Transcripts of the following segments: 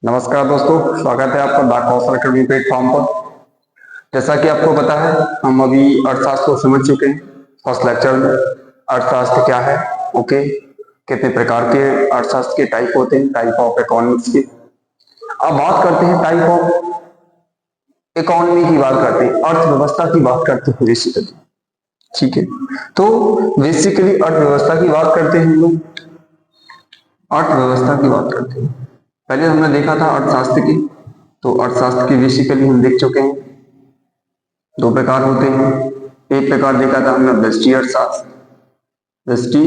नमस्कार दोस्तों, स्वागत है आपका द कौशल अकेडमी प्लेटफॉर्म पर। जैसा कि आपको पता है, हम अभी अर्थशास्त्र को समझ चुके हैं। फर्स्ट लेक्चर में अर्थशास्त्र क्या है, ओके, कितने प्रकार के अर्थशास्त्र के टाइप होते हैं, टाइप ऑफ इकोनॉमिक्स के। अब बात करते हैं टाइप ऑफ इकोनॉमी की, बात करते हैं अर्थव्यवस्था की, बात करते हैं बेसिकली। ठीक है, तो बेसिकली अर्थव्यवस्था की बात करते हैं हम लोग, अर्थव्यवस्था की बात करते हैं। पहले हमने देखा था अर्थशास्त्र की, तो अर्थशास्त्र की बेसिकली हम देख चुके हैं, दो प्रकार होते हैं। एक प्रकार देखा था हमने व्यष्टि अर्थशास्त्र, व्यष्टि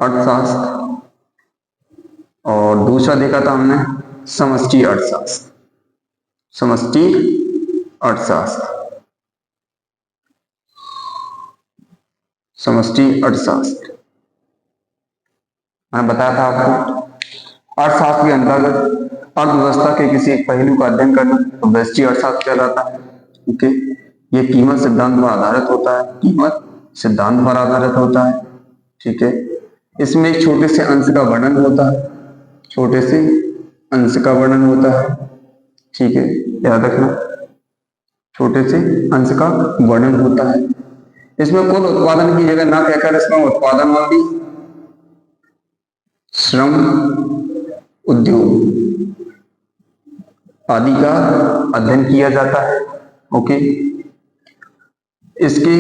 अर्थशास्त्र, और दूसरा देखा था हमने समष्टि अर्थशास्त्र, समष्टि अर्थशास्त्र, समष्टि अर्थशास्त्र। मैंने बताया था आपको अर्थशास्त्र के अंतर्गत अर्थव्यवस्था के किसी एक पहलू का अध्ययन करना तो व्यष्टि अर्थशास्त्र कहलाता है। ओके, ये कीमत सिद्धांत पर आधारित होता है, कीमत सिद्धांत पर आधारित होता है। ठीक है, इसमें एक छोटे से अंश का वर्णन होता है, छोटे से अंश का वर्णन होता है। ठीक है, याद रखना, छोटे से अंश का वर्णन होता है। इसमें कुल उत्पादन की जगह ना कहकर इसमें उत्पादन वाली श्रम, उद्योग आदि का अध्ययन किया जाता है। ओके, इसके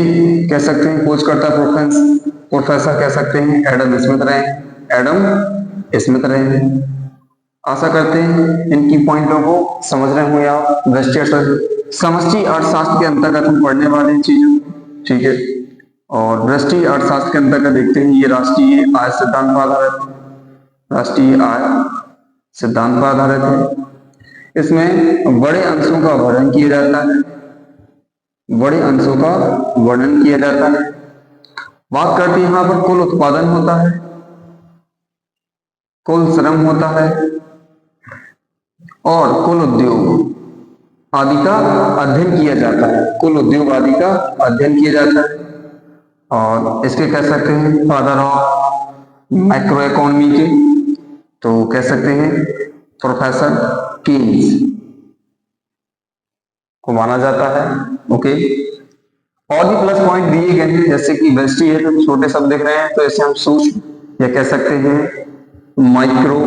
कह सकते हैं खोजकर्ता प्रोफेसर कह सकते हैं एडम स्मिथ रहे, एडम स्मिथ रहे। आशा करते हैं इनकी पॉइंटों को समझ रहे होंगे आप। समष्टि अर्थशास्त्र के अंतर्गत हम पढ़ने वाले चीजें, ठीक है, और व्यष्टि अर्थशास्त्र के अंतर्गत देखते हैं ये राष्ट्रीय आय सिद्धांत पर आधारित है, राष्ट्रीय आय सिद्धांत पर आधारित है। इसमें बड़े अंशों का वर्णन किया जाता है, बड़े अंशों का वर्णन किया जाता है। बात करते हैं यहां पर कुल उत्पादन होता है, कुल श्रम होता है, और कुल उद्योग आदि का अध्ययन किया जाता है, कुल उद्योग आदि का अध्ययन किया जाता है। और इसके कह सकते हैं फादर ऑफ माइक्रो इकोनॉमी के, तो कह सकते हैं प्रोफेसर कीन्स को माना जाता है। ओके, और भी प्लस पॉइंट दिए गए हैं, जैसे कि व्यष्टि है तो छोटे शब्द दिख रहे हैं, तो इसे हम सूक्ष्म या कह सकते हैं माइक्रो,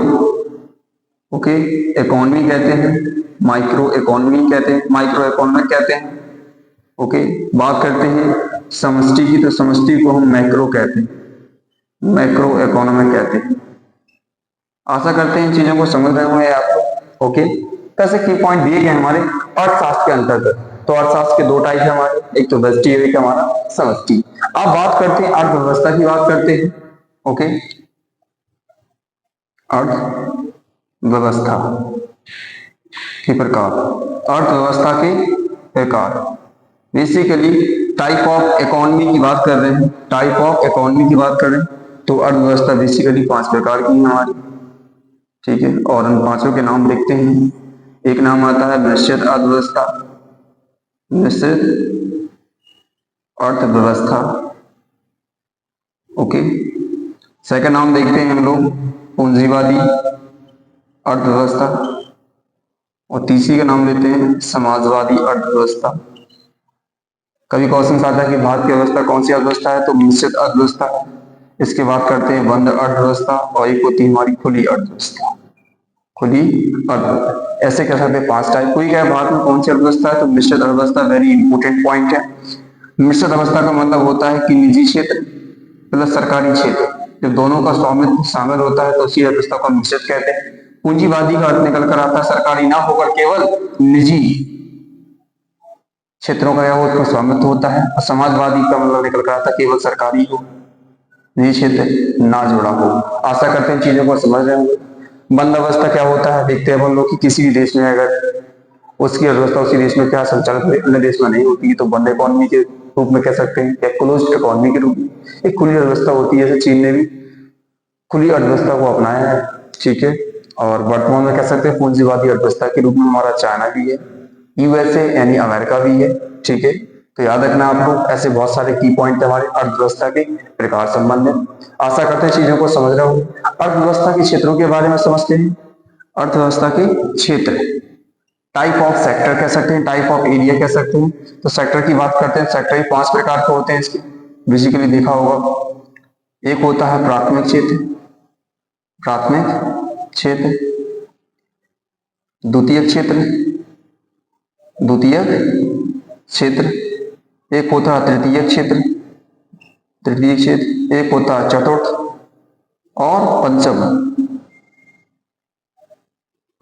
ओके, इकोनॉमी कहते हैं, माइक्रो इकोनॉमी कहते हैं, माइक्रो इकोनॉमिक कहते हैं। ओके, बात करते हैं समष्टि की, तो समष्टि को हम मैक्रो कहते हैं, मैक्रो इकोनॉमिक कहते हैं। आशा करते हैं इन चीजों को समझ रहे होंगे आप। ओके, कैसे की पॉइंट दिए गए हमारे अर्थशास्त्र के अंतर्गत। तो अर्थशास्त्र के दो टाइप है हमारे, एक तो व्यष्टि, एक हमारा समष्टि। अब बात करते हैं अर्थव्यवस्था की, बात करते हैं। ओके, अर्थव्यवस्था के प्रकार, अर्थव्यवस्था के प्रकार, बेसिकली टाइप ऑफ इकोनॉमी की बात कर रहे हैं, टाइप ऑफ इकोनॉमी की बात करें तो अर्थव्यवस्था बेसिकली 5 प्रकार की है हमारी। ठीक है, और उन पांचों के नाम देखते हैं। एक नाम आता है मिश्रित अर्थव्यवस्था, मिश्रित अर्थव्यवस्था। ओके, सेकंड नाम देखते हैं हम लोग पूंजीवादी अर्थव्यवस्था, और तीसरी का नाम लेते हैं समाजवादी अर्थव्यवस्था। कभी क्वेश्चन आता है कि भारत की अर्थव्यवस्था कौन सी अर्थव्यवस्था है, तो मिश्रित अर्थव्यवस्था है। इसके बात करते हैं बंद अर्थव्यवस्था, और एक होती है हमारी खुली अर्थव्यवस्था, खुली अर्थव्यवस्था। ऐसे कह सकते हैं 5 टाइप। कोई कहे भारत में कौन सी अर्थव्यवस्था है, तो मिश्रित अर्थव्यवस्था वेरी इंपॉर्टेंट पॉइंट है। मिश्रित अवस्था का मतलब होता है कि निजी क्षेत्र प्लस सरकारी क्षेत्र, जब दोनों का स्वामित्व शामिल होता है तो उसी अर्थव्यवस्था को मिश्रित कहते हैं। पूंजीवादी का अर्थ निकल कर आता है सरकारी ना होकर केवल निजी क्षेत्रों का या उसका स्वामित्व होता है, और समाजवादी का मतलब निकल कर आता है केवल सरकारी हो, निजी क्षेत्र ना जुड़ा हो। आशा करते हैं चीजों को समझ रहे होंगे। बंद अवस्था क्या होता है, देखते हैं हम लोग कि किसी भी देश में अगर उसकी अर्थव्यवस्था उसी देश में क्या संचालित अन्य देश में नहीं होती है तो बंद इकोनॉमी के रूप में कह सकते हैं, या क्लोज्ड इकोनॉमी के रूप में। एक खुली अर्थव्यवस्था होती है, जैसे चीन ने भी खुली अर्थव्यवस्था को अपनाया है। ठीक है, और वर्तमान में कह सकते हैं पूंजीवादी अर्थव्यवस्था के रूप में हमारा चाइना भी है, यूएसए यानी अमेरिका भी है। ठीक है, तो याद रखना आप लोग, ऐसे बहुत सारे की पॉइंट हमारे अर्थव्यवस्था के प्रकार संबंधित। आशा करते हैं चीजों को समझ रहे हो। अर्थव्यवस्था के क्षेत्रों के बारे में समझते हैं। अर्थव्यवस्था के क्षेत्र, टाइप ऑफ सेक्टर कह सकते हैं, टाइप ऑफ एरिया कह सकते हैं। तो सेक्टर की बात करते हैं, सेक्टर 5 प्रकार के होते हैं इसके, बेसिकली देखा होगा। एक होता है प्राथमिक क्षेत्र, प्राथमिक क्षेत्र, द्वितीय क्षेत्र, द्वितीय क्षेत्र, एक होता है तृतीय क्षेत्र, तृतीय क्षेत्र, एक होता है चतुर्थ और पंचम।